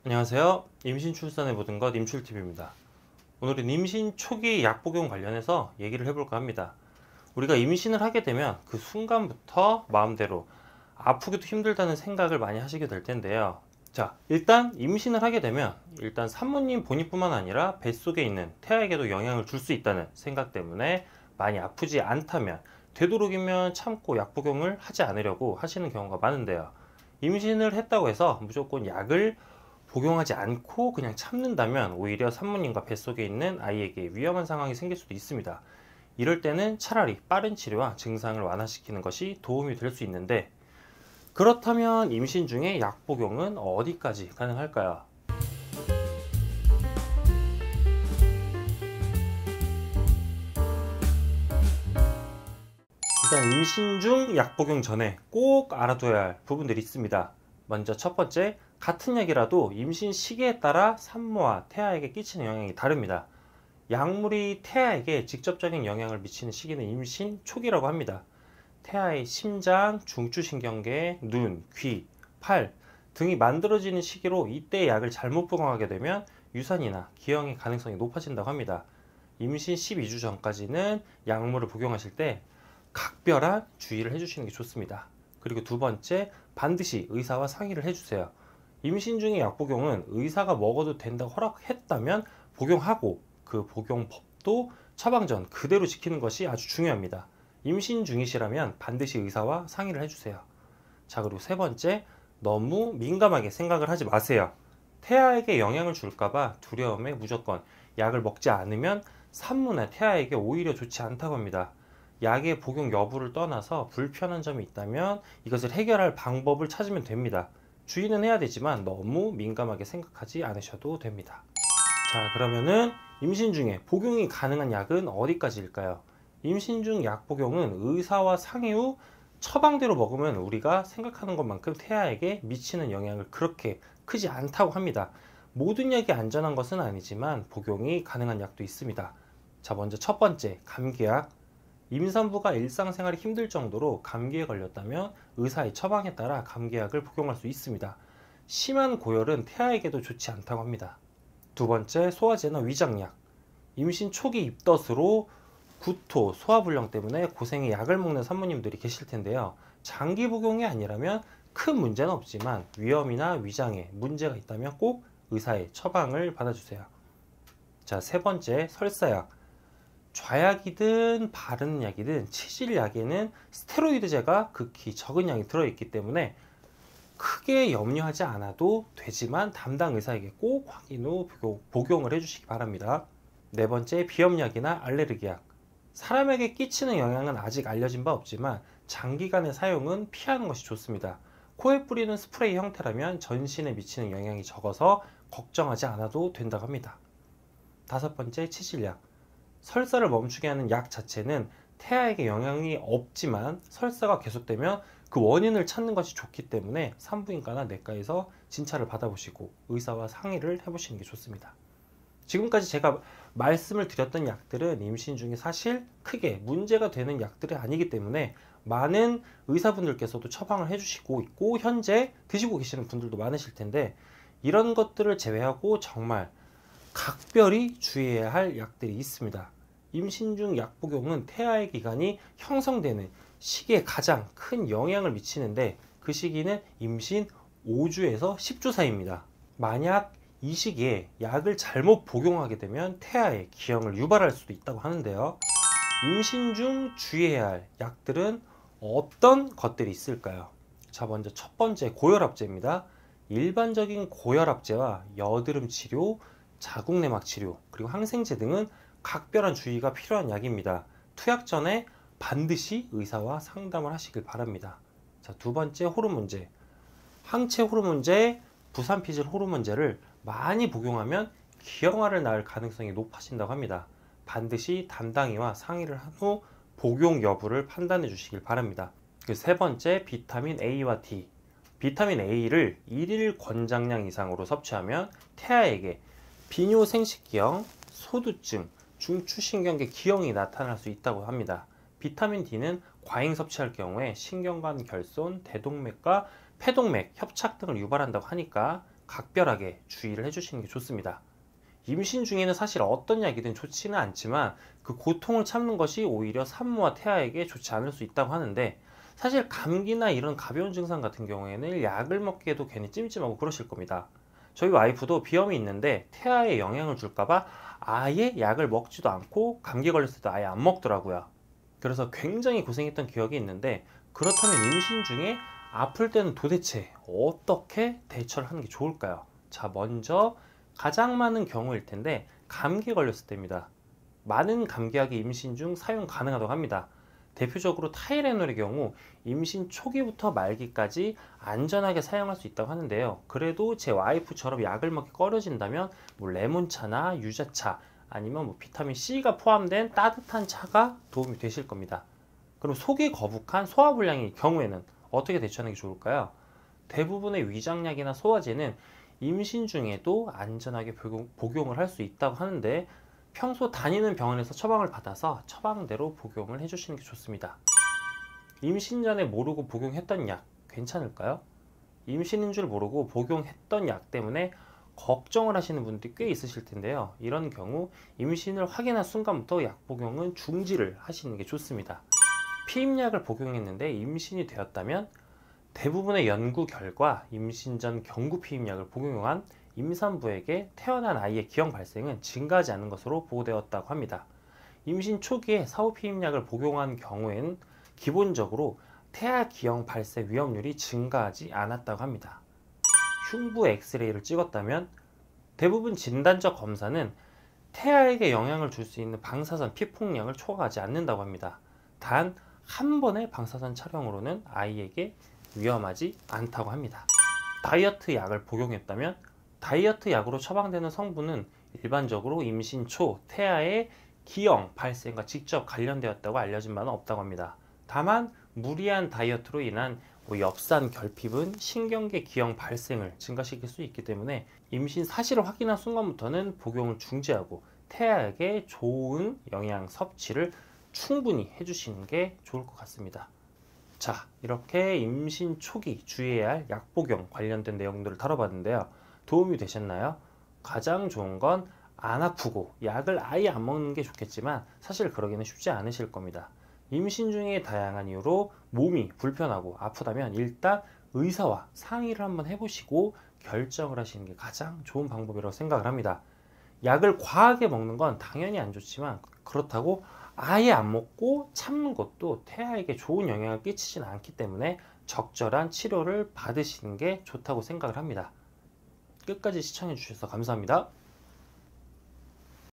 안녕하세요. 임신 출산의 모든 것 임출TV입니다. 오늘은 임신 초기 약 복용 관련해서 얘기를 해볼까 합니다. 우리가 임신을 하게 되면 그 순간부터 마음대로 아프기도 힘들다는 생각을 많이 하시게 될 텐데요. 자, 일단 임신을 하게 되면 일단 산모님 본인뿐만 아니라 뱃속에 있는 태아에게도 영향을 줄 수 있다는 생각 때문에 많이 아프지 않다면 되도록이면 참고 약 복용을 하지 않으려고 하시는 경우가 많은데요. 임신을 했다고 해서 무조건 약을 복용하지 않고 그냥 참는다면 오히려 산모님과 뱃속에 있는 아이에게 위험한 상황이 생길 수도 있습니다. 이럴 때는 차라리 빠른 치료와 증상을 완화시키는 것이 도움이 될 수 있는데, 그렇다면 임신 중에 약 복용은 어디까지 가능할까요? 일단 임신 중 약 복용 전에 꼭 알아둬야 할 부분들이 있습니다. 먼저 첫 번째, 같은 약이라도 임신 시기에 따라 산모와 태아에게 끼치는 영향이 다릅니다. 약물이 태아에게 직접적인 영향을 미치는 시기는 임신 초기라고 합니다. 태아의 심장, 중추신경계, 눈, 귀, 팔 등이 만들어지는 시기로 이때 약을 잘못 복용하게 되면 유산이나 기형의 가능성이 높아진다고 합니다. 임신 12주 전까지는 약물을 복용하실 때 각별한 주의를 해주시는 게 좋습니다. 그리고 두 번째, 반드시 의사와 상의를 해주세요. 임신 중에 약 복용은 의사가 먹어도 된다고 허락했다면 복용하고, 그 복용법도 처방 전 그대로 지키는 것이 아주 중요합니다. 임신 중이시라면 반드시 의사와 상의를 해주세요. 자, 그리고 세 번째, 너무 민감하게 생각을 하지 마세요. 태아에게 영향을 줄까봐 두려움에 무조건 약을 먹지 않으면 산모나 태아에게 오히려 좋지 않다고 합니다. 약의 복용 여부를 떠나서 불편한 점이 있다면 이것을 해결할 방법을 찾으면 됩니다. 주의는 해야 되지만 너무 민감하게 생각하지 않으셔도 됩니다. 자, 그러면은 임신 중에 복용이 가능한 약은 어디까지일까요? 임신 중 약 복용은 의사와 상의 후 처방대로 먹으면 우리가 생각하는 것만큼 태아에게 미치는 영향을 그렇게 크지 않다고 합니다. 모든 약이 안전한 것은 아니지만 복용이 가능한 약도 있습니다. 자, 먼저 첫 번째, 감기약. 임산부가 일상생활이 힘들 정도로 감기에 걸렸다면 의사의 처방에 따라 감기약을 복용할 수 있습니다. 심한 고열은 태아에게도 좋지 않다고 합니다. 두 번째, 소화제나 위장약. 임신 초기 입덧으로 구토, 소화불량 때문에 고생의 약을 먹는 산모님들이 계실 텐데요. 장기 복용이 아니라면 큰 문제는 없지만 위염이나 위장에 문제가 있다면 꼭 의사의 처방을 받아주세요. 자, 세 번째, 설사약. 좌약이든 바르는 약이든 치질약에는 스테로이드제가 극히 적은 양이 들어있기 때문에 크게 염려하지 않아도 되지만 담당 의사에게 꼭 확인 후 복용을 해주시기 바랍니다. 네 번째, 비염약이나 알레르기약. 사람에게 끼치는 영향은 아직 알려진 바 없지만 장기간의 사용은 피하는 것이 좋습니다. 코에 뿌리는 스프레이 형태라면 전신에 미치는 영향이 적어서 걱정하지 않아도 된다고 합니다. 다섯 번째, 치질약. 설사를 멈추게 하는 약 자체는 태아에게 영향이 없지만 설사가 계속되면 그 원인을 찾는 것이 좋기 때문에 산부인과나 내과에서 진찰을 받아보시고 의사와 상의를 해보시는 게 좋습니다. 지금까지 제가 말씀을 드렸던 약들은 임신 중에 사실 크게 문제가 되는 약들이 아니기 때문에 많은 의사분들께서도 처방을 해주시고 있고 현재 드시고 계시는 분들도 많으실 텐데, 이런 것들을 제외하고 정말 각별히 주의해야 할 약들이 있습니다. 임신 중 약 복용은 태아의 기관이 형성되는 시기에 가장 큰 영향을 미치는데 그 시기는 임신 5주에서 10주 사이입니다. 만약 이 시기에 약을 잘못 복용하게 되면 태아의 기형을 유발할 수도 있다고 하는데요. 임신 중 주의해야 할 약들은 어떤 것들이 있을까요? 자, 먼저 첫 번째, 고혈압제입니다. 일반적인 고혈압제와 여드름 치료, 자궁내막 치료, 그리고 항생제 등은 각별한 주의가 필요한 약입니다. 투약 전에 반드시 의사와 상담을 하시길 바랍니다. 자, 두 번째, 호르몬제. 항체 호르몬제, 부산피질 호르몬제를 많이 복용하면 기형아를 낳을 가능성이 높아진다고 합니다. 반드시 담당의와 상의를 한 후 복용 여부를 판단해 주시길 바랍니다. 그 세 번째, 비타민 A와 D. 비타민 A를 1일 권장량 이상으로 섭취하면 태아에게 비뇨생식기형, 소두증, 중추신경계 기형이 나타날 수 있다고 합니다. 비타민 D는 과잉 섭취할 경우에 신경관 결손, 대동맥과 폐동맥 협착 등을 유발한다고 하니까 각별하게 주의를 해주시는 게 좋습니다. 임신 중에는 사실 어떤 약이든 좋지는 않지만 그 고통을 참는 것이 오히려 산모와 태아에게 좋지 않을 수 있다고 하는데, 사실 감기나 이런 가벼운 증상 같은 경우에는 약을 먹기에도 괜히 찜찜하고 그러실 겁니다. 저희 와이프도 비염이 있는데 태아에 영향을 줄까봐 아예 약을 먹지도 않고 감기 걸렸을 때도 아예 안 먹더라고요. 그래서 굉장히 고생했던 기억이 있는데, 그렇다면 임신 중에 아플 때는 도대체 어떻게 대처를 하는 게 좋을까요? 자, 먼저 가장 많은 경우일 텐데 감기 걸렸을 때입니다. 많은 감기약이 임신 중 사용 가능하다고 합니다. 대표적으로 타이레놀의 경우 임신 초기부터 말기까지 안전하게 사용할 수 있다고 하는데요. 그래도 제 와이프처럼 약을 먹기 꺼려진다면 레몬차나 유자차, 아니면 비타민 C가 포함된 따뜻한 차가 도움이 되실 겁니다. 그럼 속이 거북한 소화불량의 경우에는 어떻게 대처하는 게 좋을까요? 대부분의 위장약이나 소화제는 임신 중에도 안전하게 복용을 할 수 있다고 하는데, 평소 다니는 병원에서 처방을 받아서 처방대로 복용을 해주시는 게 좋습니다. 임신 전에 모르고 복용했던 약 괜찮을까요? 임신인 줄 모르고 복용했던 약 때문에 걱정을 하시는 분들이 꽤 있으실 텐데요. 이런 경우 임신을 확인한 순간부터 약 복용은 중지를 하시는 게 좋습니다. 피임약을 복용했는데 임신이 되었다면 대부분의 연구 결과 임신 전 경구 피임약을 복용한 임산부에게 태어난 아이의 기형 발생은 증가하지 않는 것으로 보고되었다고 합니다. 임신 초기에 사후 피임약을 복용한 경우에는 기본적으로 태아 기형 발생 위험률이 증가하지 않았다고 합니다. 흉부 엑스레이를 찍었다면 대부분 진단적 검사는 태아에게 영향을 줄 수 있는 방사선 피폭량을 초과하지 않는다고 합니다. 단 한 번의 방사선 촬영으로는 아이에게 위험하지 않다고 합니다. 다이어트 약을 복용했다면 다이어트 약으로 처방되는 성분은 일반적으로 임신 초 태아의 기형 발생과 직접 관련되었다고 알려진 바는 없다고 합니다. 다만 무리한 다이어트로 인한 엽산 결핍은 신경계 기형 발생을 증가시킬 수 있기 때문에 임신 사실을 확인한 순간부터는 복용을 중지하고 태아에게 좋은 영양 섭취를 충분히 해주시는 게 좋을 것 같습니다. 자, 이렇게 임신 초기 주의해야 할 약 복용 관련된 내용들을 다뤄봤는데요. 도움이 되셨나요? 가장 좋은 건 안 아프고 약을 아예 안 먹는 게 좋겠지만 사실 그러기는 쉽지 않으실 겁니다. 임신 중에 다양한 이유로 몸이 불편하고 아프다면 일단 의사와 상의를 한번 해보시고 결정을 하시는 게 가장 좋은 방법이라고 생각을 합니다. 약을 과하게 먹는 건 당연히 안 좋지만 그렇다고 아예 안 먹고 참는 것도 태아에게 좋은 영향을 끼치지는 않기 때문에 적절한 치료를 받으시는 게 좋다고 생각을 합니다. 끝까지 시청해 주셔서 감사합니다.